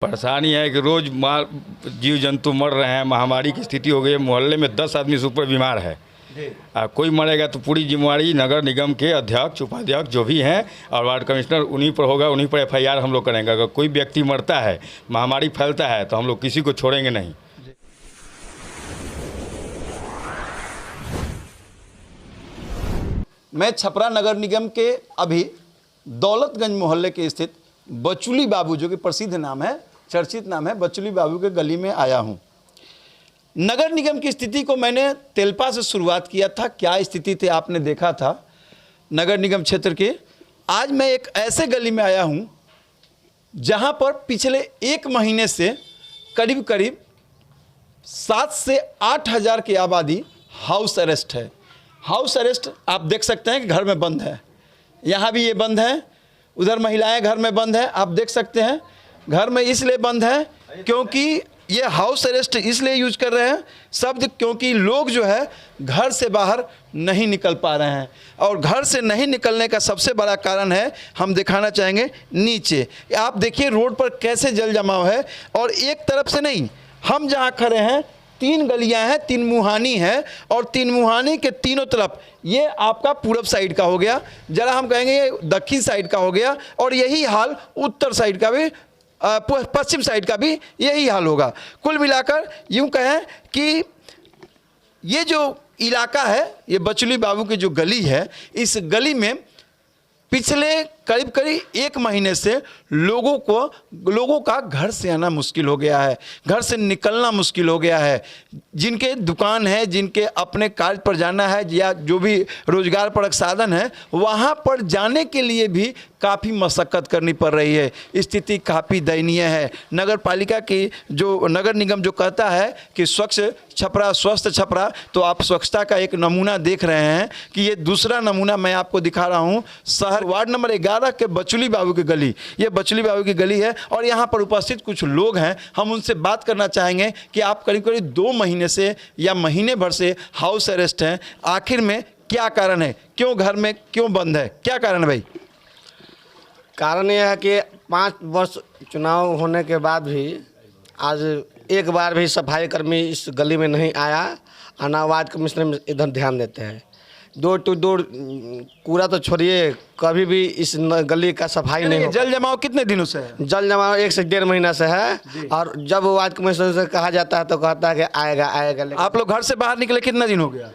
परेशानी है कि रोज़ माल जीव जंतु मर रहे हैं। महामारी की स्थिति हो गई है। मोहल्ले में 10 आदमी से ऊपर बीमार है। कोई मरेगा तो पूरी जिम्मेवारी नगर निगम के अध्यक्ष उपाध्यक्ष जो भी हैं और वार्ड कमिश्नर उन्हीं पर होगा। उन्हीं पर FIR हम लोग करेंगे। अगर कोई व्यक्ति मरता है, महामारी फैलता है, तो हम लोग किसी को छोड़ेंगे नहीं। मैं छपरा नगर निगम के अभी दौलतगंज मोहल्ले के स्थित बचुली बाबू, जो कि प्रसिद्ध नाम है, चर्चित नाम है, बचुली बाबू के गली में आया हूं। नगर निगम की स्थिति को मैंने तेलपा से शुरुआत किया था। क्या स्थिति थी आपने देखा था नगर निगम क्षेत्र के। आज मैं एक ऐसे गली में आया हूं जहां पर पिछले 1 महीने से करीब करीब 7 से 8 हज़ार की आबादी हाउस अरेस्ट है। हाउस अरेस्ट आप देख सकते हैं कि घर में बंद है। यहाँ भी ये बंद है, उधर महिलाएं घर में बंद है। आप देख सकते हैं घर में इसलिए बंद है क्योंकि ये हाउस अरेस्ट इसलिए यूज कर रहे हैं शब्द, क्योंकि लोग जो है घर से बाहर नहीं निकल पा रहे हैं। और घर से नहीं निकलने का सबसे बड़ा कारण है, हम दिखाना चाहेंगे नीचे। आप देखिए रोड पर कैसे जल जमाव है। और एक तरफ से नहीं, हम जहाँ खड़े हैं 3 गलियां हैं, 3 मुहानी है। और 3 मुहानी के तीनों तरफ ये आपका पूरब साइड का हो गया, जरा हम कहेंगे ये दक्षिण साइड का हो गया। और यही हाल उत्तर साइड का भी, पश्चिम साइड का भी यही हाल होगा। कुल मिलाकर यूं कहें कि ये जो इलाका है, ये बचुली बाबू की जो गली है, इस गली में पिछले करीब करीब 1 महीने से लोगों का घर से आना मुश्किल हो गया है, घर से निकलना मुश्किल हो गया है। जिनके दुकान है, जिनके अपने कार्य पर जाना है या जो भी रोजगार परक साधन है, वहाँ पर जाने के लिए भी काफ़ी मशक्क़त करनी पड़ रही है। स्थिति काफ़ी दयनीय है। नगर पालिका की जो नगर निगम जो कहता है कि स्वच्छ छपरा स्वस्थ छपरा, तो आप स्वच्छता का एक नमूना देख रहे हैं कि ये दूसरा नमूना मैं आपको दिखा रहा हूँ। शहर वार्ड नंबर 11 के बचुली बाबू की गली, ये बचुली बाबू की गली है। और यहाँ पर उपस्थित कुछ लोग हैं, हम उनसे बात करना चाहेंगे कि आप करीब करीब 2 महीने से या महीने भर से हाउस अरेस्ट हैं। आखिर में क्या कारण है, क्यों घर में क्यों बंद है, क्या कारण है भाई? कारण यह है कि 5 वर्ष चुनाव होने के बाद भी आज एक बार भी सफाई कर्मी इस गली में नहीं आया। और वार्ड कमिश्नर इधर ध्यान देते हैं। डोर टू डोर कूड़ा तो छोड़िए, कभी भी इस गली का सफाई नहीं हो। जल जमाव कितने दिनों से है? जल जमाव 1 से 1.5 महीना से है। और जब वार्ड कमिश्नर से कहा जाता है तो कहता है कि आएगा आएगा। आप लोग घर से बाहर निकले कितना दिन हो गया?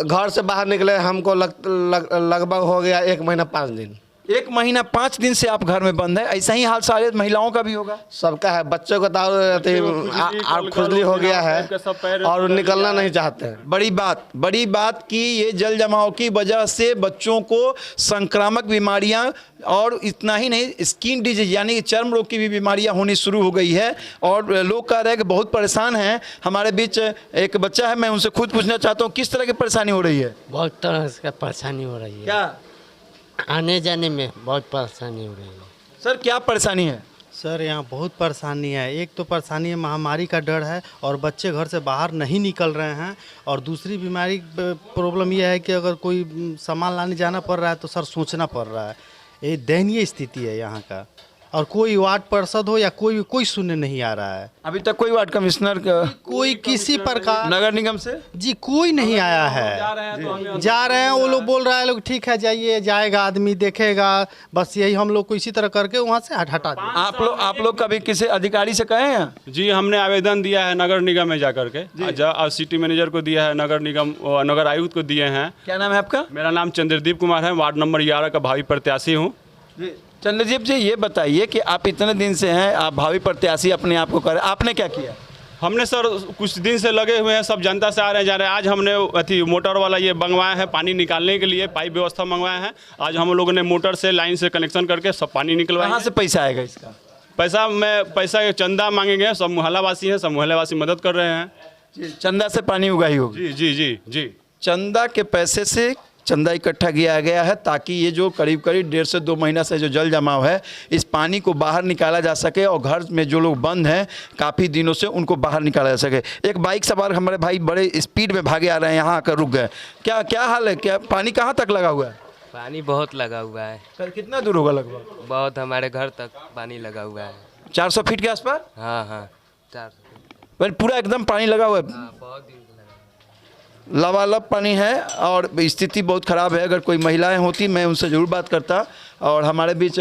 घर से बाहर निकले हमको लगभग हो गया 1 महीना 5 दिन। 1 महीना 5 दिन से आप घर में बंद है। ऐसा ही हाल सारे महिलाओं का भी होगा, सबका है। बच्चों को तो खुजली हो गया है और निकलना नहीं चाहते हैं। बड़ी बात कि ये जल जमाव की वजह से बच्चों को संक्रामक बीमारियां और इतना ही नहीं, स्किन डिजीज यानी कि चर्म रोग की भी बीमारियां होनी शुरू हो गई है। और लोग कह रहे हैं कि बहुत परेशान हैं। हमारे बीच एक बच्चा है, मैं उनसे खुद पूछना चाहता हूँ किस तरह की परेशानी हो रही है? बहुत तरह से परेशानी हो रही है। क्या? आने जाने में बहुत परेशानी हो रही है। सर क्या परेशानी है? सर यहाँ बहुत परेशानी है। एक तो परेशानी है महामारी का डर है और बच्चे घर से बाहर नहीं निकल रहे हैं। और दूसरी बीमारी प्रॉब्लम यह है कि अगर कोई सामान लाने जाना पड़ रहा है तो सर सोचना पड़ रहा है। ये दयनीय स्थिति है यहाँ का। और कोई वार्ड पार्षद हो या कोई सुनने नहीं आ रहा है। अभी तक कोई वार्ड कमिश्नर कोई किसी प्रकार नगर निगम से जी कोई नहीं आया है। जा रहे हैं वो लोग, बोल रहा है लोग ठीक है जाइए, जाएगा आदमी देखेगा, बस यही हम लोग को इसी तरह करके वहाँ से हटा दें। आप लोग कभी किसी अधिकारी से कहे हैं? जी हमने आवेदन दिया है नगर निगम में जा करके। सिटी मैनेजर को दिया है, नगर निगम नगर आयुक्त को दिए हैं। क्या नाम है आपका? मेरा नाम चंद्रदीप कुमार है, वार्ड नंबर 11 का भावी प्रत्याशी हूँ। चंद्रदीप जी ये बताइए कि आप इतने दिन से हैं, आप भावी प्रत्याशी अपने आप को कर, आपने क्या किया? हमने सर कुछ दिन से लगे हुए हैं, सब जनता से आ रहे हैं जा रहे हैं। आज हमने मोटर वाला ये मंगवाया है, पानी निकालने के लिए पाइप व्यवस्था मंगवाया है। आज हम लोगों ने मोटर से लाइन से कनेक्शन करके सब पानी निकलवाया। कहाँ से पैसा आएगा इसका? पैसा चंदा मांगेंगे, सब मोहल्लावासी हैं, सब मोहल्लावासी मदद कर रहे हैं। चंदा से पानी उगाही होगी? जी जी जी जी। चंदा के पैसे से चंदा इकट्ठा किया गया है ताकि ये जो करीब करीब 1.5 से 2 महीना से जो जल जमाव है, इस पानी को बाहर निकाला जा सके और घर में जो लोग बंद हैं काफ़ी दिनों से उनको बाहर निकाला जा सके। एक बाइक सवार हमारे भाई बड़े स्पीड में भागे आ रहे हैं, यहाँ आकर रुक गए। क्या हाल है? क्या पानी कहाँ तक लगा हुआ है? पानी बहुत लगा हुआ है। कितना दूर होगा लगभग? बहुत, हमारे घर तक पानी लगा हुआ है। 400 फीट के आसपास? हाँ हाँ 400 पर पूरा एकदम पानी लगा हुआ है, बहुत दिन से लगा। लबालब पानी है और स्थिति बहुत ख़राब है। अगर कोई महिलाएं होती मैं उनसे ज़रूर बात करता, और हमारे बीच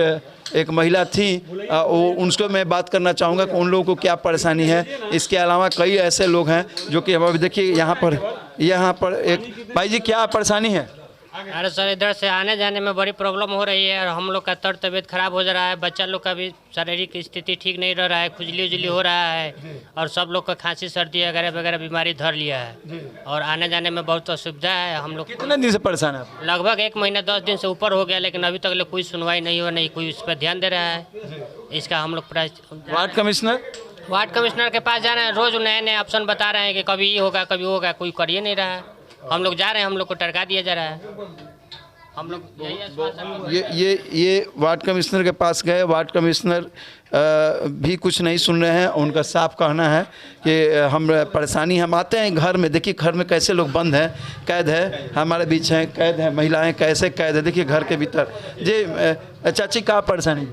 एक महिला थी, वो उनको मैं बात करना चाहूँगा कि उन लोगों को क्या परेशानी है। इसके अलावा कई ऐसे लोग हैं जो कि अभी देखिए यहाँ पर एक भाई जी, क्या परेशानी है? अरे सर, इधर से आने जाने में बड़ी प्रॉब्लम हो रही है और हम लोग का तबीयत खराब हो जा रहा है। बच्चा लोग का भी शारीरिक स्थिति ठीक नहीं रह रहा है, खुजली उजली हो रहा है और सब लोग का खांसी सर्दी वगैरह वगैरह बीमारी धर लिया है और आने जाने में बहुत असुविधा है। हम लोग कितने दिन से परेशान है आप? लगभग 1 महीना 10 दिन से ऊपर हो गया, लेकिन अभी तक कोई सुनवाई नहीं हो, नहीं कोई इस पर ध्यान दे रहा है। इसका हम लोग वार्ड कमिश्नर के पास जा रहे हैं, रोज़ नए नए ऑप्शन बता रहे हैं कि कभी ये होगा कभी वो होगा, कोई कर ही नहीं रहा है। हम लोग जा रहे हैं, हम लोग को टरका दिया जा रहा है। हम लोग ये वार्ड कमिश्नर के पास गए, वार्ड कमिश्नर भी कुछ नहीं सुन रहे हैं। उनका साफ कहना है कि हम परेशानी, हम आते हैं घर में, देखिए घर में कैसे लोग बंद हैं, कैद है, हमारे बीच हैं कैद है, महिलाएं कैसे कैद है, देखिए घर के भीतर। जी चाची, क्या परेशानी?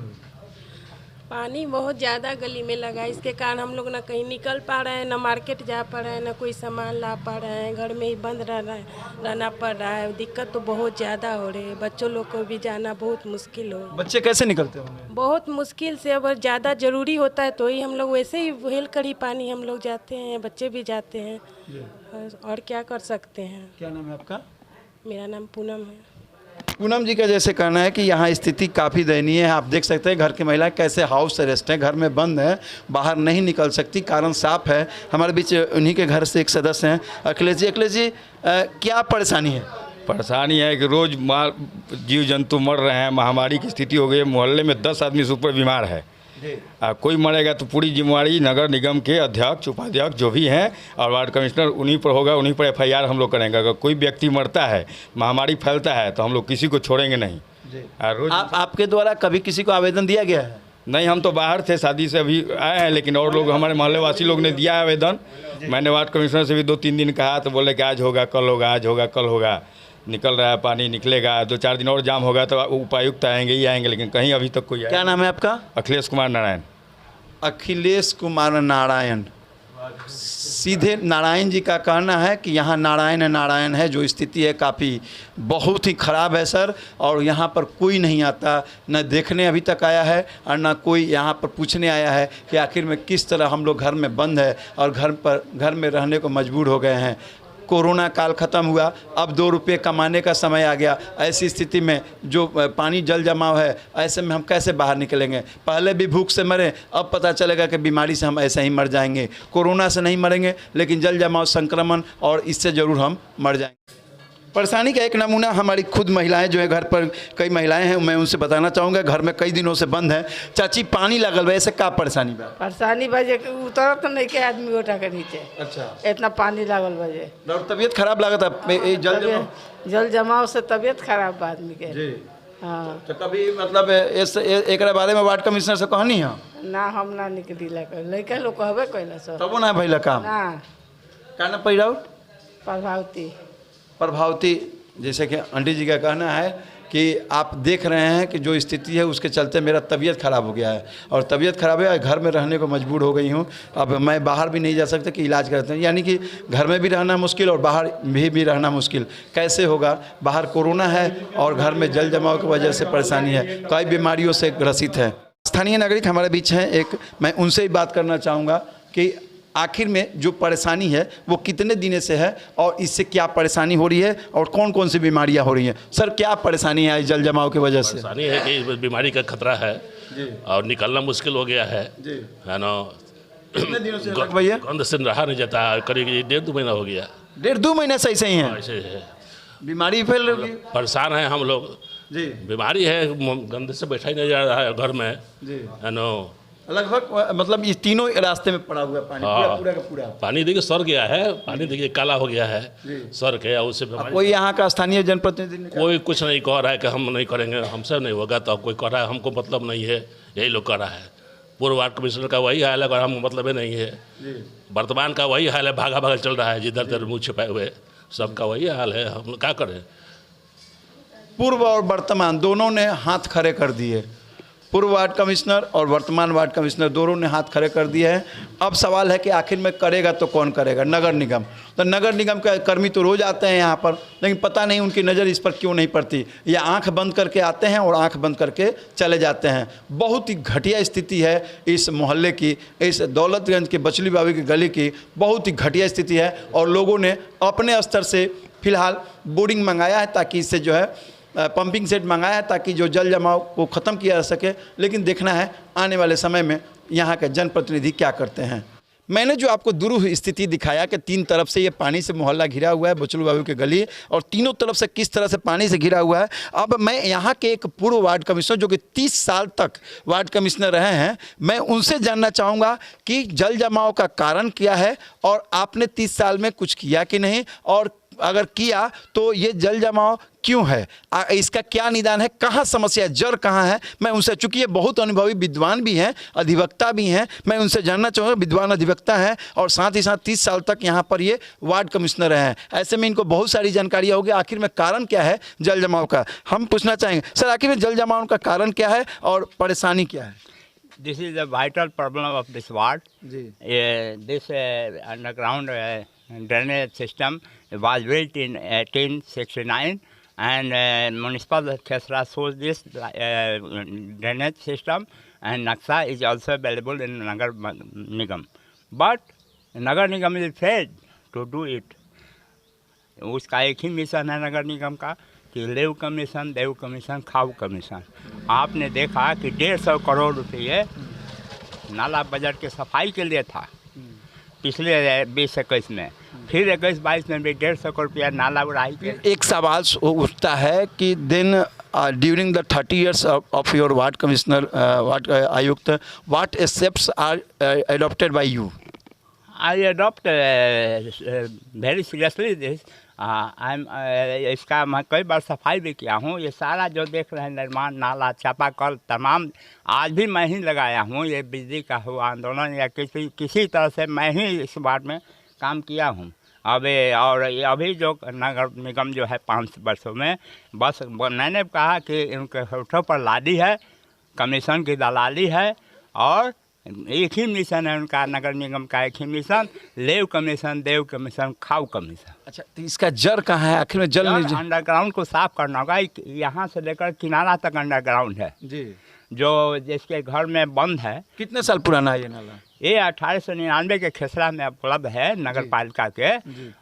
पानी बहुत ज़्यादा गली में लगा, इसके कारण हम लोग ना कहीं निकल पा रहे हैं, ना मार्केट जा पा रहे हैं, ना कोई सामान ला पा रहे हैं, घर में ही बंद रहना पड़ रहा है। दिक्कत तो बहुत ज़्यादा हो रही है, बच्चों लोग को भी जाना बहुत मुश्किल हो। बच्चे कैसे निकलते होंगे? बहुत मुश्किल से, अगर ज़्यादा ज़रूरी होता है तो ही हम लोग वैसे ही हेल कर ही पानी हम लोग जाते हैं, बच्चे भी जाते हैं, और क्या कर सकते हैं। क्या नाम है आपका? मेरा नाम पूनम है। पूनम जी का जैसे कहना है कि यहाँ स्थिति काफ़ी दयनीय है। आप देख सकते हैं घर की महिला कैसे हाउस अरेस्ट है, घर में बंद है, बाहर नहीं निकल सकती, कारण साफ है। हमारे बीच उन्हीं के घर से एक सदस्य हैं, अखिलेश जी, क्या परेशानी है? परेशानी है कि रोज़ जीव जंतु मर रहे हैं, महामारी की स्थिति हो गई है। मोहल्ले में 10 आदमी से ऊपर बीमार है। कोई मरेगा तो पूरी जिम्मेवारी नगर निगम के अध्यक्ष उपाध्यक्ष जो भी हैं और वार्ड कमिश्नर, उन्हीं पर होगा, उन्हीं पर FIR हम लोग करेंगे। अगर कोई व्यक्ति मरता है, महामारी फैलता है, तो हम लोग किसी को छोड़ेंगे नहीं। रोज आपके द्वारा कभी किसी को आवेदन दिया गया है? नहीं, हम तो बाहर थे, शादी से अभी आए हैं, लेकिन और लोग हमारे मोहल्ले वासी लोग ने दिया है आवेदन। मैंने वार्ड कमिश्नर से भी 2-3 दिन कहा तो बोले कि आज होगा कल होगा, आज होगा कल होगा। निकल रहा है पानी, निकलेगा, 2-4 दिन और जाम होगा तो उपायुक्त आएंगे ही आएंगे, लेकिन कहीं अभी तक कोई। क्या नाम है आपका? अखिलेश कुमार नारायण। अखिलेश कुमार नारायण। सीधे नारायण जी का कहना है कि यहाँ नारायण है, जो स्थिति है काफ़ी बहुत ही ख़राब है सर, और यहाँ पर कोई नहीं आता, न देखने अभी तक आया है और न कोई यहाँ पर पूछने आया है कि आखिर में किस तरह हम लोग घर में बंद है और घर में रहने को मजबूर हो गए हैं। कोरोना काल ख़त्म हुआ, अब 2 रुपये कमाने का समय आ गया। ऐसी स्थिति में जो पानी जल जमाव है, ऐसे में हम कैसे बाहर निकलेंगे? पहले भी भूख से मरे, अब पता चलेगा कि बीमारी से हम ऐसे ही मर जाएंगे। कोरोना से नहीं मरेंगे, लेकिन जल जमाव संक्रमण और इससे ज़रूर हम मर जाएंगे। परेशानी का एक नमूना हमारी खुद महिलाएं जो है, घर पर कई महिलाएं हैं, मैं उनसे बताना चाहूँगा। घर में कई दिनों से बंद है। चाची, पानी लगल बा, ऐसे का परेशानी बा? परेशानी बजे उतरत तो नहीं के आदमी गोटा के नीचे। अच्छा, इतना पानी लागल बजे और तबीयत खराब लागत है? जल जमाव से तबीयत खराब बा आदमी के जी। हाँ, तो कभी मतलब एक बारे में वार्ड कमिश्नर से कहनी है ना? हम ना निकली लड़का लोग कहबे कैला सर, तब ना भैया काम ना। क्या ना पैराउ? प्रभावती। जैसे कि आंटी जी का कहना है कि आप देख रहे हैं कि जो स्थिति है उसके चलते मेरा तबीयत ख़राब हो गया है, और तबीयत ख़राब है, घर में रहने को मजबूर हो गई हूँ। अब मैं बाहर भी नहीं जा सकता कि इलाज करते हैं, यानी कि घर में भी रहना मुश्किल और बाहर भी रहना मुश्किल। कैसे होगा? बाहर कोरोना है और घर में जल जमाव की वजह से परेशानी है, कई बीमारियों से ग्रसित है। स्थानीय नागरिक हमारे बीच हैं, एक मैं उनसे ही बात करना चाहूँगा कि आखिर में जो परेशानी है वो कितने दिनों से है और इससे क्या परेशानी हो रही है और कौन कौन सी बीमारियां हो रही हैं? सर, क्या परेशानी है जल जमाव की वजह से? परेशानी है कि बीमारी का खतरा है और निकलना मुश्किल हो गया है ना। कितने दिनों से भैया? गंद से रहा नहीं जाता, करीब 1.5-2 महीना हो गया। 1.5-2 महीने से ऐसे ही है? ऐसे है, बीमारी फैल रही है। परेशान है हम लोग जी। बीमारी है, गंद से बैठा ही नहीं जा रहा है घर में है ना। लगभग मतलब ये तीनों रास्ते में पड़ा हुआ पानी। हाँ, पूरा का पूरा पानी देखिए सर गया है, पानी देखिए काला हो गया है सर के। उससे कोई यहाँ का स्थानीय जनप्रतिनिधि कोई कुछ नहीं कह रहा है कि हम नहीं करेंगे, हमसे नहीं होगा। तो कोई कह रहा है हमको मतलब नहीं है, यही लोग कह रहा है। पूर्व वार्ड कमिश्नर का वही हाल है, अगर हम मतलब नहीं है। वर्तमान का वही हाल है, भागा भागा चल रहा है, जिधर उधर मुँह छिपाए हुए, सबका वही हाल है। हम क्या करें? पूर्व और वर्तमान दोनों ने हाथ खड़े कर दिए। पूर्व वार्ड कमिश्नर और वर्तमान वार्ड कमिश्नर दोनों ने हाथ खड़े कर दिए हैं। अब सवाल है कि आखिर में करेगा तो कौन करेगा? नगर निगम। तो नगर निगम के कर्मी तो रोज़ आते हैं यहाँ पर, लेकिन पता नहीं उनकी नज़र इस पर क्यों नहीं पड़ती। ये आंख बंद करके आते हैं और आंख बंद करके चले जाते हैं। बहुत ही घटिया स्थिति है इस मोहल्ले की, इस दौलतगंज के बचली बाबू की गली की बहुत ही घटिया स्थिति है। और लोगों ने अपने स्तर से फिलहाल बोरिंग मंगाया है ताकि इससे जो है पंपिंग सेट मंगाया है ताकि जो जल जमाव को ख़त्म किया जा सके। लेकिन देखना है आने वाले समय में यहाँ के जनप्रतिनिधि क्या करते हैं। मैंने जो आपको दुरूह स्थिति दिखाया कि 3 तरफ से ये पानी से मोहल्ला घिरा हुआ है, बचलू बाबू की गली, और तीनों तरफ से किस तरह से पानी से घिरा हुआ है। अब मैं यहाँ के एक पूर्व वार्ड कमिश्नर जो कि 30 साल तक वार्ड कमिश्नर रहे हैं, मैं उनसे जानना चाहूँगा कि जल जमाव का कारण क्या है और आपने 30 साल में कुछ किया कि नहीं, और अगर किया तो ये जल जमाव क्यों है, इसका क्या निदान है, कहाँ समस्या है, जड़ कहाँ है। मैं उनसे, चूंकि ये बहुत अनुभवी विद्वान भी हैं, अधिवक्ता भी हैं, मैं उनसे जानना चाहूँगा, विद्वान अधिवक्ता हैं और साथ ही साथ 30 साल तक यहाँ पर ये वार्ड कमिश्नर रहे हैं। ऐसे में इनको बहुत सारी जानकारी होगी आखिर में कारण क्या है जल जमाव का। हम पूछना चाहेंगे सर, आखिर में जल जमाव का कारण क्या है और परेशानी क्या है? This is a vital problem of this ward. This underground drainage system was built in 1869, and municipal Khesra shows this drainage system, and Naksha is also available in Nagar Nigam. But Nagar Nigam is failed to do it. उसका एक ही mission है नगर निगम का कि लेव commission, देव commission, खाव commission. आपने देखा कि 150 करोड़ रुपये नाला बजट के सफाई के लिए था पिछले 20-21 में, फिर 21-22 में भी 150 करोड़ रुपया नाला उड़ाई के। एक सवाल उठता है कि then during the 30 years of your ward commissioner, ward आयुक्त, what steps are adopted by you? I adopt very seriously this. इसका मैं कई बार सफाई भी किया हूँ। ये सारा जो देख रहे हैं निर्माण, नाला, चापाकल, तमाम आज भी मैं ही लगाया हूँ। ये बिजली का हुआ आंदोलन या किसी तरह से मैं ही इस वार्ड में काम किया हूँ। अभी जो नगर निगम जो है 5 वर्षों में, बस मैंने कहा कि इनके होठों पर लादी है, कमीशन की दलाली है, और एक ही मिशन है उनका, नगर निगम का एक ही मिशन, लेव कमीशन, देव कमीशन, खाव कमीशन। अच्छा, तो इसका जड़ कहाँ है आखिर में? जल अंडरग्राउंड को साफ करना होगा। यहाँ से लेकर किनारा तक अंडरग्राउंड है जी, जो जिसके घर में बंद है। कितने साल पुराना है ये नाला? ये 1899 के खेसरा में उपलब्ध है नगर पालिका के,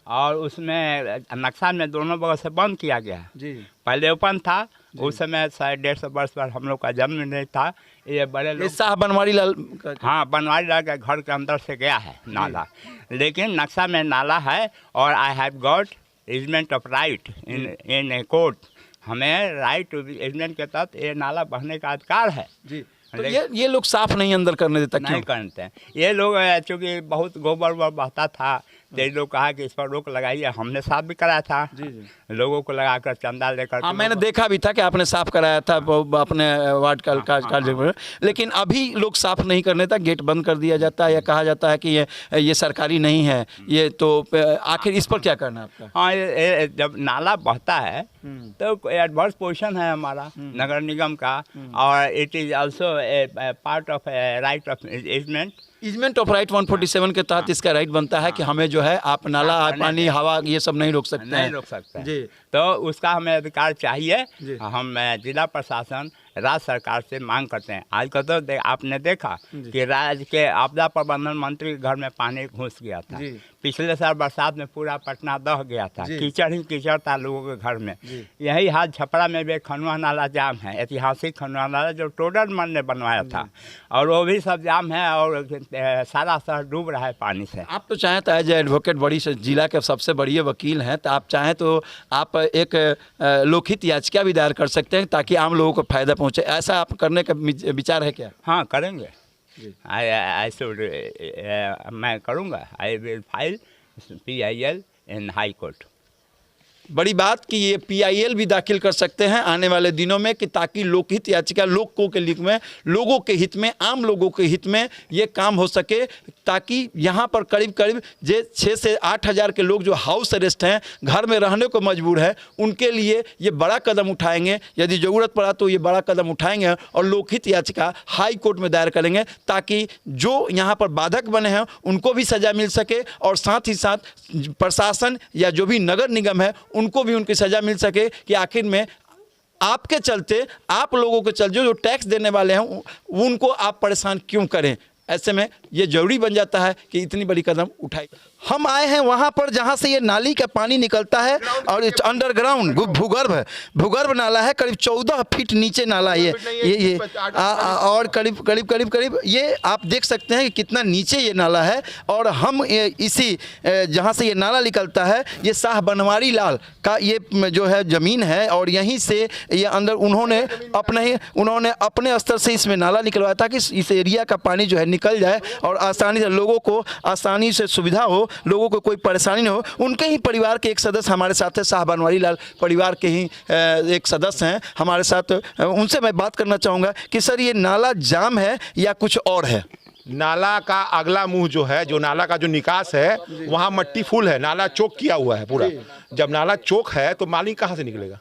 और उसमें नक्शा में दोनों बगल से बंद किया गया है जी। पहले ओपन था, उस समय शायद 150 वर्ष पर हम लोग का जन्म नहीं था। ये बड़े लोग शाह बनवारी लाल, हाँ, बनवारी लाल के घर के अंदर से गया है नाला, लेकिन नक्शा में नाला है। और I have got easement of right in a court. हमें राइट इजमेंट के तहत ये नाला बहने का अधिकार है जी। तो ये लोग साफ नहीं अंदर करने देता, नहीं करते हैं ये लोग। चूँकि बहुत गोबर बहता था, तो ये लोग कहा कि इस पर रोक लगाइए। हमने साफ भी कराया था जी। लोगों को लगाकर चंदा लेकर। हाँ, मैंने देखा भी था कि आपने साफ कराया था अपने वार्ड कार्य में, लेकिन अभी लोग साफ नहीं करने तक गेट बंद कर दिया जाता है या कहा जाता है कि ये सरकारी नहीं है। ये तो आखिर इस पर क्या करना है आपका? हाँ, ये जब नाला बहता है तो एडवर्स पोजीशन है हमारा नगर निगम का, और it is also part of right of easement of right 147 के तहत इसका राइट बनता है कि हमें जो है आप नाला, पानी, हवा ये सब नहीं रोक सकते, नहीं रोक सकते जी। तो उसका हमें अधिकार चाहिए। हम जिला प्रशासन, राज्य सरकार से मांग करते हैं। आज का तो आपने देखा कि राज्य के आपदा प्रबंधन मंत्री के घर में पानी घुस गया था। पिछले साल बरसात में पूरा पटना दह गया था, कीचड़ ही कीचड़ था लोगों के घर में। यही हाल छपरा में भी खनुआ नाला जाम है, ऐतिहासिक खनुआ नाला जो टोडरमन ने बनवाया था, और वो भी सब जाम है और सारा शहर डूब रहा है पानी से। आप तो चाहें तो एज एडवोकेट बड़ी जिला के सबसे बड़ी वकील हैं, तो आप चाहें तो आप एक लोकहित याचिका भी दायर कर सकते हैं ताकि आम लोगों को फायदा पहुंचे। ऐसा आप करने का विचार है क्या? हाँ, करेंगे। मैं करूँगा। I will file PIL in high court. बड़ी बात कि ये PIL भी दाखिल कर सकते हैं आने वाले दिनों में, कि ताकि लोकहित याचिका लोगों के हित में, आम लोगों के हित में ये काम हो सके। ताकि यहाँ पर करीब करीब 6 से 8 हज़ार के लोग जो हाउस अरेस्ट हैं, घर में रहने को मजबूर है, उनके लिए ये बड़ा कदम उठाएंगे। यदि ज़रूरत पड़ा तो ये बड़ा कदम उठाएंगे और लोकहित याचिका हाई कोर्ट में दायर करेंगे, ताकि जो यहाँ पर बाधक बने हैं उनको भी सज़ा मिल सके और साथ ही साथ प्रशासन या जो भी नगर निगम है उनको भी उनकी सज़ा मिल सके कि आखिर में आपके चलते, आप लोगों के चलते जो टैक्स देने वाले हैं उनको आप परेशान क्यों करें। ऐसे में ये जरूरी बन जाता है कि इतनी बड़ी कदम उठाई। हम आए हैं वहाँ पर जहाँ से ये नाली का पानी निकलता है और अंडरग्राउंड भूगर्भ नाला है, करीब 14 फीट नीचे नाला ये और करीब ये आप देख सकते हैं कि कितना नीचे ये नाला है। और हम इसी जहाँ से ये नाला निकलता है ये शाह बनवारी लाल का ये जो है ज़मीन है और यहीं से ये अंदर उन्होंने अपने स्तर से इसमें नाला निकलवाया ताकि इस एरिया का पानी जो है निकल जाए और आसानी से लोगों को आसानी से सुविधा हो, लोगों को कोई परेशानी न हो। उनके ही परिवार के एक सदस्य हमारे साथ है, शाह बनवारी लाल परिवार के ही एक सदस्य हैं हमारे साथ। उनसे मैं बात करना चाहूँगा कि सर ये नाला जाम है या कुछ और है? नाला का अगला मुंह जो है, जो नाला का जो निकास है वहाँ मट्टी फुल है, नाला चौक किया हुआ है पूरा। जब नाला चौक है तो पानी कहाँ से निकलेगा?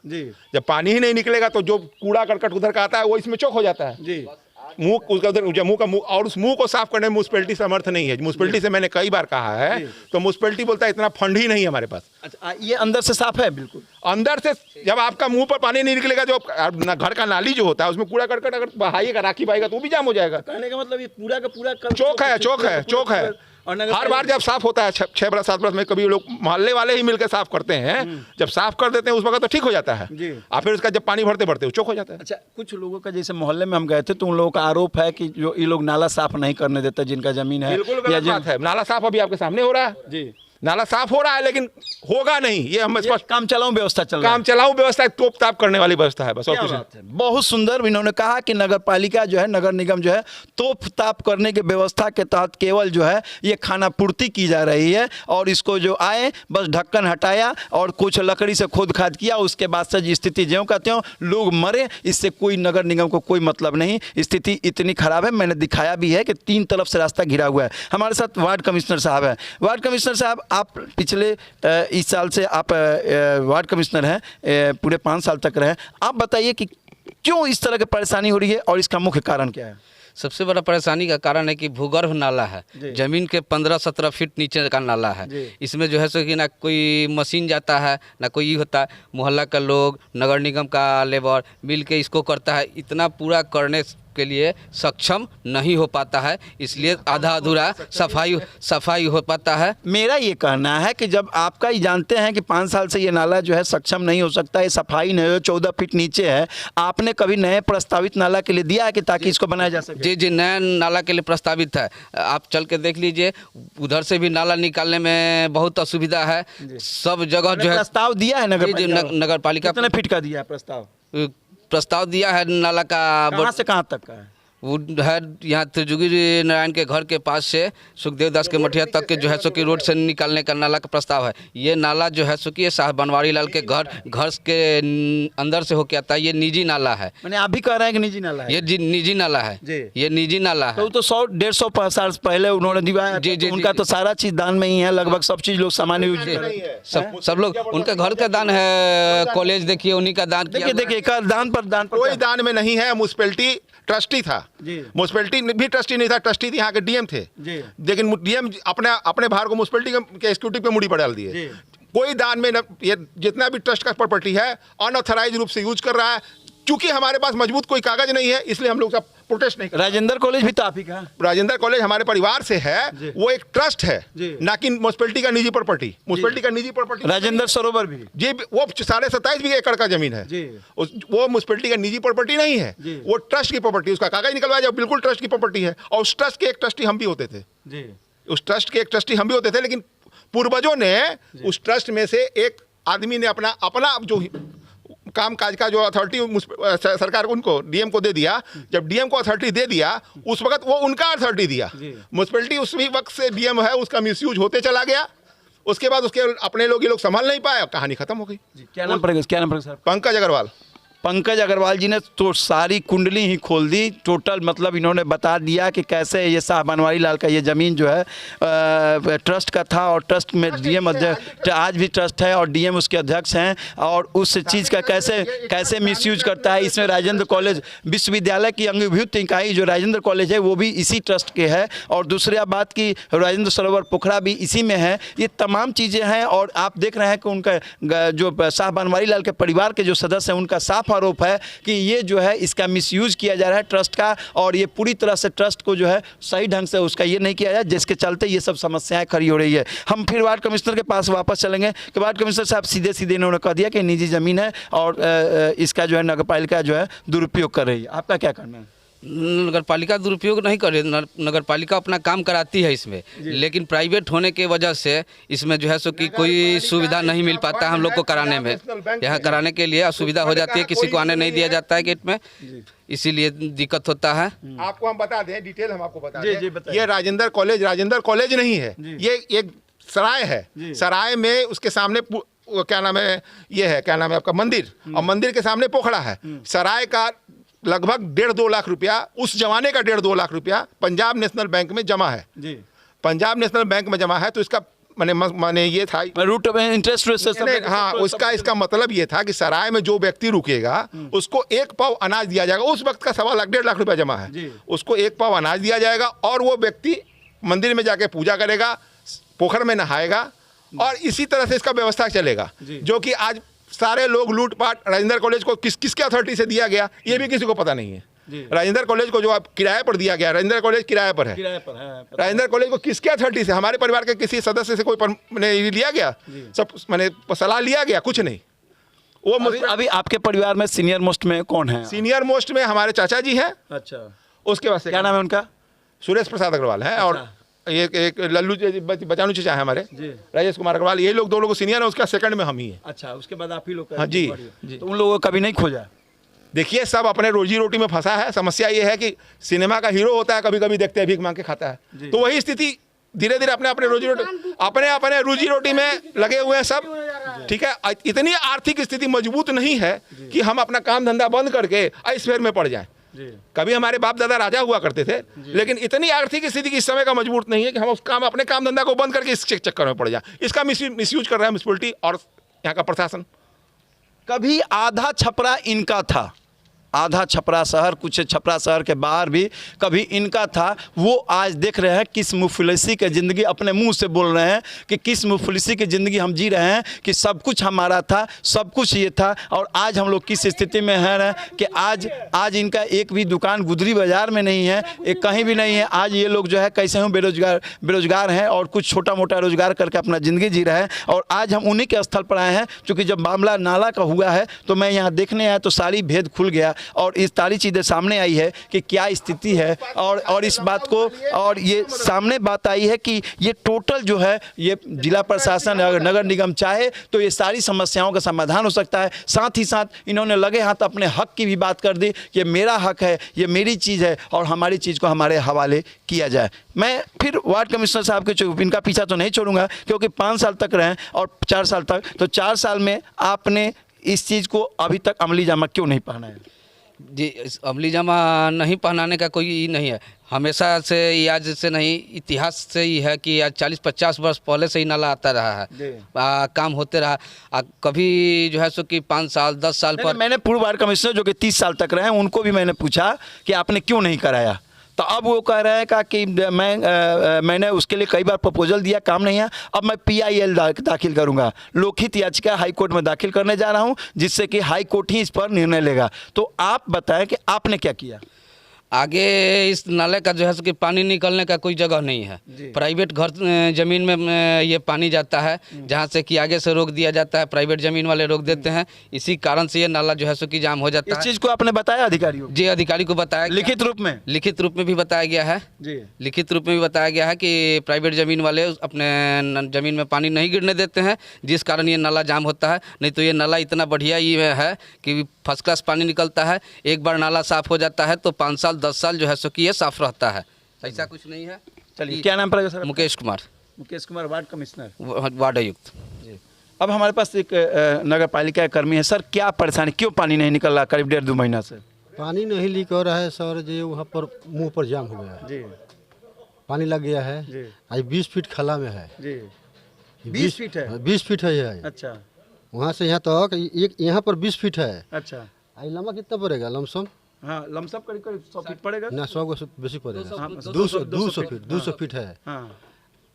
जब पानी ही नहीं निकलेगा तो जो कूड़ा करकट उधर का आता है वो इसमें चौक हो जाता है। मुंह उसका उधर मुंह का मुंह, और उस मुंह को साफ करने में म्यूनसिपैलिटी समर्थ नहीं है। म्यूनसिपैलिटी से मैंने कई बार कहा है तो म्यूनसिपैलिटी बोलता है इतना फंड ही नहीं है हमारे पास। अच्छा, ये अंदर से साफ है? बिल्कुल अंदर से। जब आपका मुंह पर पानी नहीं निकलेगा, जो घर का नाली जो होता है उसमें कूड़ा करकट अगर बहाइएगा, राखी बहाएगा तो वो भी जाम हो जाएगा। कहने का मतलब ये पूरा का पूरा चौक है। हर बार जब साफ होता है 6 बरस 7 बरस में, कभी लोग मोहल्ले वाले ही मिलकर साफ करते हैं। जब साफ कर देते हैं उस वक्त तो ठीक हो जाता है, और फिर उसका जब पानी भरते भरते चौक हो जाता है। अच्छा, कुछ लोगों का जैसे मोहल्ले में हम गए थे तो उन लोगों का आरोप है कि जो ये लोग नाला साफ नहीं करने देते जिनका जमीन है। बिल्कुल गलत बात है। नाला साफ अभी आपके सामने हो रहा है जी, नाला साफ हो रहा है, लेकिन होगा नहीं। ये हम स्पष्ट काम चलाऊ व्यवस्था चल रहा है। काम चलाऊ व्यवस्था तोप ताप करने वाली व्यवस्था है बस, और कुछ नहीं। बहुत सुंदर इन्होंने कहा कि नगर पालिका जो है, नगर निगम जो है तोप ताप करने की व्यवस्था के तहत केवल जो है ये खाना पूर्ति की जा रही है और इसको जो आए बस ढक्कन हटाया और कुछ लकड़ी से खोद खाद किया, उसके बाद से स्थिति ज्यों का त्यों लोग मरे, इससे कोई नगर निगम को कोई मतलब नहीं। स्थिति इतनी खराब है, मैंने दिखाया भी है कि 3 तरफ से रास्ता घिरा हुआ है। हमारे साथ वार्ड कमिश्नर साहब है। वार्ड कमिश्नर साहब, आप पिछले इस साल से आप वार्ड कमिश्नर हैं, पूरे 5 साल तक रहे। आप बताइए कि क्यों इस तरह की परेशानी हो रही है और इसका मुख्य कारण क्या है? सबसे बड़ा परेशानी का कारण है कि भूगर्भ नाला है, जमीन के 15-17 फीट नीचे का नाला है। इसमें जो है सो कि ना कोई मशीन जाता है ना कोई ये होता है। मोहल्ला का लोग, नगर निगम का लेबर मिल के इसको करता है, इतना पूरा करने के लिए सक्षम नहीं हो पाता है, इसलिए आधा अधूरा सफाई हो पाता है। मेरा ये कहना है कि जब आपका ही जानते हैं कि 5 साल से ये नाला जो है सक्षम नहीं हो सकता है, सफाई नहीं हो, 14 फीट नीचे है, आपने कभी नए प्रस्तावित नाला के लिए दिया है कि ताकि इसको बनाया जा सके? जी, नया नाला के लिए प्रस्तावित है। आप चल के देख लीजिए, उधर से भी नाला निकालने में बहुत असुविधा है। सब जगह जो है प्रस्ताव दिया है नगर पालिका। कितने फीट का दिया है प्रस्ताव दिया है नाला का? कहाँ से कहाँ तक का है? वो है यहाँ त्रिजुगी नारायण के घर के पास से सुखदेव दास के मठिया तक के जो है सो कि रोड से निकालने का नाला का प्रस्ताव है। ये नाला जो है सो कि शाह बनवारी लाल के घर के अंदर से होके आता है। ये निजी नाला है। मैंने आप भी कह रहे हैं कि निजी नाला है? ये निजी नाला है। ये निजी नाला है। तो 100-150 साल पहले उन्होंने दिवाया। जी, उनका तो सारा चीज दान में ही है, लगभग सब चीज लोग सामान्य यूज कर रहे हैं। सब लोग उनके घर का दान है। कॉलेज देखिए, उन्हीं का दान। देखिए दान पर कोई दान में नहीं है। म्यूनसिपैलिटी ट्रस्टी था, म्यूनसिपैलिटी भी ट्रस्टी नहीं था, ट्रस्टी यहाँ के डीएम थे। लेकिन डीएम अपने भार को म्यूनसिपैलिटी के एक्सिक्यूटिव पे मुड़ी पर डाल दिए। कोई दान में ये जितना भी ट्रस्ट का प्रॉपर्टी है अनऑथराइज रूप से यूज कर रहा है। चूंकि हमारे पास मजबूत कोई कागज नहीं है, इसलिए हम लोग सब प्रोटेस्ट नहीं कर। राजेंद्र कॉलेज भी तो आप ही का? राजेंद्र कॉलेज हमारे परिवार से है, वो एक ट्रस्ट है, ना कि म्यूनसिपैलिटी का निजी प्रॉपर्टी। म्यूनसिपैलिटी का निजी प्रॉपर्टी। राजेंद्र सरोवर भी जी, वो 27.5 एकड़ का जमीन है। वो म्यूनसिपैलिटी का निजी प्रॉपर्टी नहीं है, वो ट्रस्ट की प्रॉपर्टी। उसका कागज निकलवाया जाए, बिल्कुल ट्रस्ट की प्रॉपर्टी है। और उस ट्रस्ट के एक ट्रस्टी हम भी होते थे। लेकिन पूर्वजों ने उस ट्रस्ट में से एक आदमी ने अपना जो काम काज का जो अथॉरिटी सरकार उनको डीएम को दे दिया। जब डीएम को अथॉरिटी दे दिया, उस वक्त वो उनका अथॉरिटी दिया। म्यूनसिपैलिटी उस वक्त से डीएम है, उसका मिसयूज होते चला गया। उसके बाद उसके अपने लोग ये लोग संभाल नहीं पाए, कहानी खत्म हो गई। क्या नाम पड़ेगा सर? पंकज अग्रवाल। पंकज अग्रवाल जी ने तो सारी कुंडली ही खोल दी टोटल, मतलब इन्होंने बता दिया कि कैसे ये शाह बनवारी लाल का ये ज़मीन जो है ट्रस्ट का था और ट्रस्ट में डीएम अध्यक्ष आज भी ट्रस्ट है और डीएम उसके अध्यक्ष हैं और उस चीज़ का कैसे मिसयूज करता है। इसमें राजेंद्र कॉलेज विश्वविद्यालय की अंगीभूत इकाई जो राजेंद्र कॉलेज है वो भी इसी ट्रस्ट के है और दूसरी बात की राजेंद्र सरोवर पोखरा भी इसी में है। ये तमाम चीज़ें हैं और आप देख रहे हैं कि उनका जो शाह बनवारी लाल के परिवार के जो सदस्य हैं उनका साफ आरोप है कि ये जो है इसका मिसयूज किया जा रहा है ट्रस्ट का और ये पूरी तरह से ट्रस्ट को जो है सही ढंग से उसका ये नहीं किया जाए, जिसके चलते ये सब समस्याएं खड़ी हो रही है। हम फिर वार्ड कमिश्नर के पास वापस चलेंगे कि वार्ड कमिश्नर साहब सीधे सीधे इन्होंने कह दिया कि निजी ज़मीन है और इसका जो है नगरपालिका जो है दुरुपयोग कर रही है। आपका क्या कहना है? नगरपालिका दुरुपयोग नहीं कर रही, नगरपालिका अपना काम कराती है इसमें, लेकिन प्राइवेट होने के वजह से इसमें जो है सो कि कोई सुविधा नहीं मिल पाता है हम लोग को कराने में। यहाँ कराने के लिए असुविधा हो जाती है, किसी को आने नहीं दिया जाता है गेट में, इसीलिए दिक्कत होता है। आपको हम बता दें, डिटेल हम आपको बता दें, ये राजेंद्र कॉलेज नहीं है, ये एक सराय है। सराय में उसके सामने क्या नाम है, ये है क्या नाम है आपका मंदिर, और मंदिर के सामने पोखरा है। सराय का लगभग 1.5-2 लाख रुपया, उस जमाने का 1.5-2 लाख रुपया पंजाब नेशनल बैंक में जमा है जी। पंजाब नेशनल बैंक में जमा है तो इसका माने ये था रूट ऑफ इंटरेस्ट रेट। हाँ, उसका इसका मतलब ये था कि सराय में जो व्यक्ति रुकेगा उसको 1 पाव अनाज दिया जाएगा। उस वक्त का 1.5 लाख रुपया जमा है, उसको 1 पाव अनाज दिया जाएगा और वो व्यक्ति मंदिर में जाके पूजा करेगा, पोखर में नहाएगा और इसी तरह से इसका व्यवस्था चलेगा। जो कि आज सारे लोग लूटपाट राजेंद्र कॉलेज को किसके अथॉरिटी से दिया गया ये भी किसी को पता नहीं है। राजेंद्र कॉलेज को जो आप किराए पर दिया गया, राजेंद्र कॉलेज किराए पर है, राजेंद्र कॉलेज को किसके अथॉरिटी से, हमारे परिवार के किसी सदस्य से कोई लिया गया, सब मैंने सलाह लिया गया, कुछ नहीं। वो अभी आपके परिवार में सीनियर मोस्ट में कौन है? सीनियर मोस्ट में हमारे चाचा जी हैं। अच्छा, उसके बाद क्या नाम है उनका? सुरेश प्रसाद अग्रवाल है। और एक लल्लू बचानू चाचा है हमारे, राजेश कुमार अग्रवाल, ये लोग 2 लोग सीनियर है, उसका सेकंड में हम ही है। अच्छा, उसके बाद आप ही लोग? हाँ जी। तो उन लोगों को कभी नहीं खोजा? देखिए, सब अपने रोजी रोटी में फंसा है। समस्या ये है कि सिनेमा का हीरो होता है, कभी कभी देखते हैं भीख मांग के खाता है, तो वही स्थिति धीरे धीरे अपने रोजी रोटी में लगे हुए हैं सब। ठीक है, इतनी आर्थिक स्थिति मजबूत नहीं है कि हम अपना काम धंधा बंद करके इस फेर में पड़ जाए। कभी हमारे बाप दादा राजा हुआ करते थे, लेकिन इतनी आर्थिक स्थिति की इस समय का मजबूत नहीं है कि हम अपने काम धंधा को बंद करके इस चक्कर में पड़ जाए। इसका मिसयूज कर रहा है म्युनिसिपैलिटी और यहाँ का प्रशासन। कभी आधा छपरा इनका था, आधा छपरा शहर, कुछ छपरा शहर के बाहर भी कभी इनका था। वो आज देख रहे हैं किस मुफलिसी की ज़िंदगी, अपने मुंह से बोल रहे हैं कि किस मुफलिसी की ज़िंदगी हम जी रहे हैं, कि सब कुछ हमारा था, सब कुछ ये था। और आज हम लोग किस स्थिति में हैं कि आज इनका एक भी दुकान गुदरी बाज़ार में नहीं है, एक कहीं भी नहीं है। आज ये लोग जो है कैसे हूँ बेरोजगार हैं और कुछ छोटा मोटा रोजगार करके अपना ज़िंदगी जी रहे हैं। और आज हम उन्हीं के स्थल पर आए हैं, क्योंकि जब मामला नाला का हुआ है तो मैं यहाँ देखने आया तो सारी भेद खुल गया और इस सारी चीज़ें सामने आई है कि क्या स्थिति है। और इस बात को, और ये सामने बात आई है कि ये टोटल जो है ये जिला प्रशासन अगर नगर निगम चाहे तो ये सारी समस्याओं का समाधान हो सकता है। साथ ही साथ इन्होंने लगे हाथ अपने हक की भी बात कर दी कि ये मेरा हक है, ये मेरी चीज़ है और हमारी चीज़ को हमारे हवाले किया जाए। मैं फिर वार्ड कमिश्नर साहब के इनका पीछा तो नहीं छोड़ूंगा, क्योंकि 5 साल तक रहे और 4 साल तक, तो 4 साल में आपने इस चीज़ को अभी तक अमली जामा क्यों नहीं पहनाया? जी, अमली जामा नहीं पहनाने का कोई नहीं है। हमेशा से आज से नहीं, इतिहास से ही है कि आज 40-50 वर्ष पहले से ही नाला आता रहा है, काम होते रहा। कभी जो है सो कि 5 साल 10 साल पर मैंने पूर्व वार्ड कमिश्नर जो कि 30 साल तक रहे हैं उनको भी मैंने पूछा कि आपने क्यों नहीं कराया, तो अब वो कह रहे हैं कि मैंने उसके लिए कई बार प्रपोजल दिया, काम नहीं है। अब मैं PIL दाखिल करूंगा, लोकहित याचिका हाई कोर्ट में दाखिल करने जा रहा हूं, जिससे कि हाई कोर्ट ही इस पर निर्णय लेगा। तो आप बताएं कि आपने क्या किया? आगे इस नाले का जो है कि पानी निकलने का कोई जगह नहीं है। प्राइवेट घर ज़मीन में ये पानी जाता है, जहाँ से कि आगे से रोक दिया जाता है, प्राइवेट ज़मीन वाले रोक देते हैं। इसी कारण से ये नाला जो है सो कि जाम हो जाता है। इस चीज़ को आपने बताया अधिकारियों? जी, अधिकारी को बताया, लिखित रूप में? लिखित रूप में भी बताया गया है जी, लिखित रूप में भी बताया गया है कि प्राइवेट ज़मीन वाले अपने ज़मीन में पानी नहीं गिरने देते हैं, जिस कारण ये नाला जाम होता है। नहीं तो ये नाला इतना बढ़िया ये है कि फर्स्ट क्लास पानी निकलता है। एक बार नाला साफ़ हो जाता है तो 5 साल 10 साल जो है सो कि ये साफ़ रहता है। ऐसा कुछ नहीं है। चलिए, क्या नाम पड़ेगा sir? Mukesh Kumar. Mukesh Kumar, ward commissioner, ward आयुक्त। अब हमारे पास एक नगर पालिका का कर्मी है। सर, क्या परेशानी, क्यों पानी नहीं निकल रहा करीब 1.5-2 महीना से? पानी नहीं लीक हो रहा है सर जी, वहाँ पर मुंह पर जाम हो गया है जी, पानी लग गया है जी, आज 20 फीट खला में है जी। 20 फीट है? 20 फीट है ये। अच्छा वहाँ से यहाँ तक एक यहाँ पर 20 फीट है। अच्छा। आई लंबा कितना पड़ेगा लमसम? हाँ, लमसम करीब 100 फीट पड़ेगा ना 100 को बेसी पड़ेगा। 200 200 फीट है। हाँ।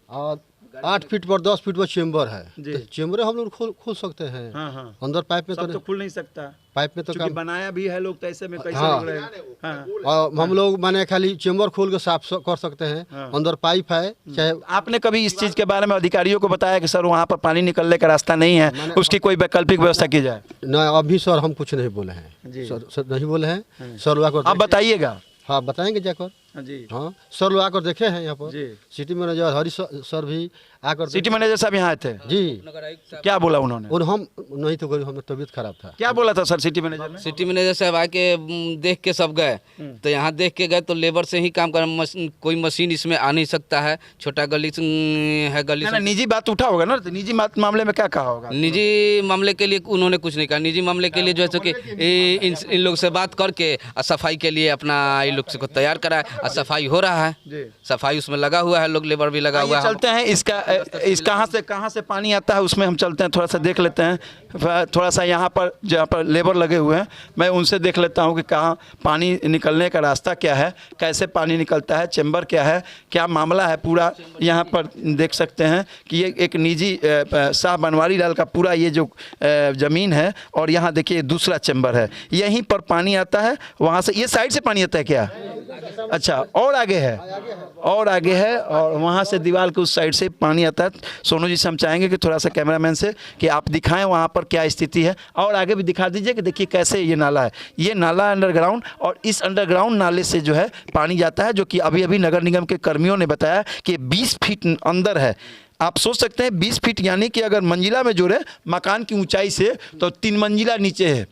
और 8 फीट पर 10 फीट पर चेम्बर है। जी। तो चेम्बर हम लोग खोल सकते हैं। हाँ, हाँ। अंदर पाइप में सब तो खुल नहीं सकता, पाइप में तो क्योंकि बनाया भी है लोग, तो ऐसे में कैसे हाँ। निकलेगा? हाँ। और हम लोग माने खाली चेम्बर खोल के साफ कर सकते हैं। हाँ। अंदर पाइप है। चाहे आपने कभी इस चीज़ के बारे में अधिकारियों को बताया कि सर वहाँ पर पानी निकलने का रास्ता नहीं है, उसकी कोई वैकल्पिक व्यवस्था की जाए? ना, अभी सर हम कुछ नहीं बोले हैं। सर नहीं बोले हैं। सर लोग आकर आप बताइएगा। हाँ, बताएंगे जाकर। जी। हाँ, सर लोग आकर देखे हैं यहाँ पर। जी। सिटी मैनेजर हरी सर भी आकर सिटी मैनेजर साहब यहाँ आए थे जी। क्या बोला उन्होंने? और हम नहीं तो गए, हमें तबीयत खराब था। क्या बोला था सर सिटी मैनेजर ने? सिटी मैनेजर साहब आके देख के सब गए, तो यहाँ देख के गए तो लेबर से ही काम कर, कोई मशीन इसमें आ नहीं सकता है। छोटा गली है, गली ना, निजी बात उठा होगा ना, तो निजी मामले में क्या कहा होगा? निजी मामले के लिए उन्होंने कुछ नहीं कहा। निजी मामले के लिए जो है सो कि इन लोग से बात करके सफाई के लिए अपना इन लोग को तैयार करा है, और सफाई हो रहा है। सफाई उसमें लगा हुआ है, लोग लेबर भी लगा हुआ है। चलते हैं, इसका कहाँ से पानी आता है उसमें हम चलते हैं, थोड़ा सा देख लेते हैं। थोड़ा सा यहाँ पर जहाँ पर लेबर लगे हुए हैं, मैं उनसे देख लेता हूँ कि कहाँ पानी निकलने का रास्ता क्या है, कैसे पानी निकलता है, चैम्बर क्या है, क्या मामला है पूरा। यहाँ पर देख सकते हैं कि ये एक निजी शाह बनवारी लाल का पूरा ये जो ज़मीन है, और यहाँ देखिए दूसरा चैम्बर है, यहीं पर पानी आता है। वहाँ से ये साइड से पानी आता है क्या? अच्छा, और आगे है, और आगे है, और वहाँ से दीवार के उस साइड से पानी आता है। सोनू जी से हम चाहेंगे कि थोड़ा सा कैमरामैन से कि आप दिखाएं वहाँ पर क्या स्थिति है, और आगे भी दिखा दीजिए कि देखिए कैसे ये नाला है। ये नाला अंडरग्राउंड, और इस अंडरग्राउंड नाले से जो है पानी जाता है, जो कि अभी अभी नगर निगम के कर्मियों ने बताया कि 20 फीट अंदर है। आप सोच सकते हैं 20 फीट, यानी कि अगर मंजिला में जोड़े मकान की ऊंचाई से तो 3 मंजिला नीचे है।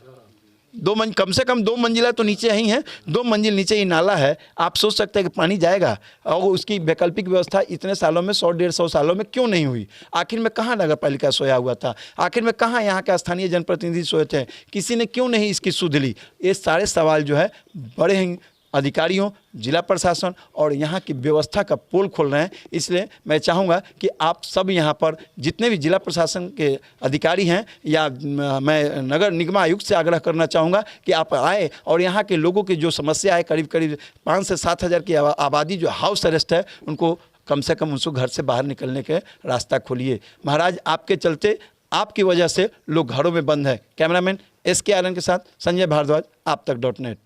कम से कम 2 मंजिला तो नीचे ही है, 2 मंजिल नीचे ही नाला है। आप सोच सकते हैं कि पानी जाएगा, और उसकी वैकल्पिक व्यवस्था इतने सालों में 100-150 सालों में क्यों नहीं हुई? आखिर में कहाँ नगर पालिका सोया हुआ था? आखिर में कहाँ यहाँ के स्थानीय जनप्रतिनिधि सोए थे? किसी ने क्यों नहीं इसकी सुध ली? ये सारे सवाल जो है बड़े ही अधिकारियों, जिला प्रशासन और यहाँ की व्यवस्था का पोल खोल रहे हैं। इसलिए मैं चाहूँगा कि आप सब यहाँ पर जितने भी जिला प्रशासन के अधिकारी हैं, या मैं नगर निगम आयुक्त से आग्रह करना चाहूँगा कि आप आए और यहाँ के लोगों की जो समस्या है, करीब 5 से 7 हज़ार की आबादी जो हाउस अरेस्ट है, उनको कम से कम उनको घर से बाहर निकलने के रास्ता खोलिए। महाराज, आपके चलते, आपकी वजह से लोग घरों में बंद है। कैमरामैन SK आर्यन के साथ संजय भारद्वाज, आप तक .net।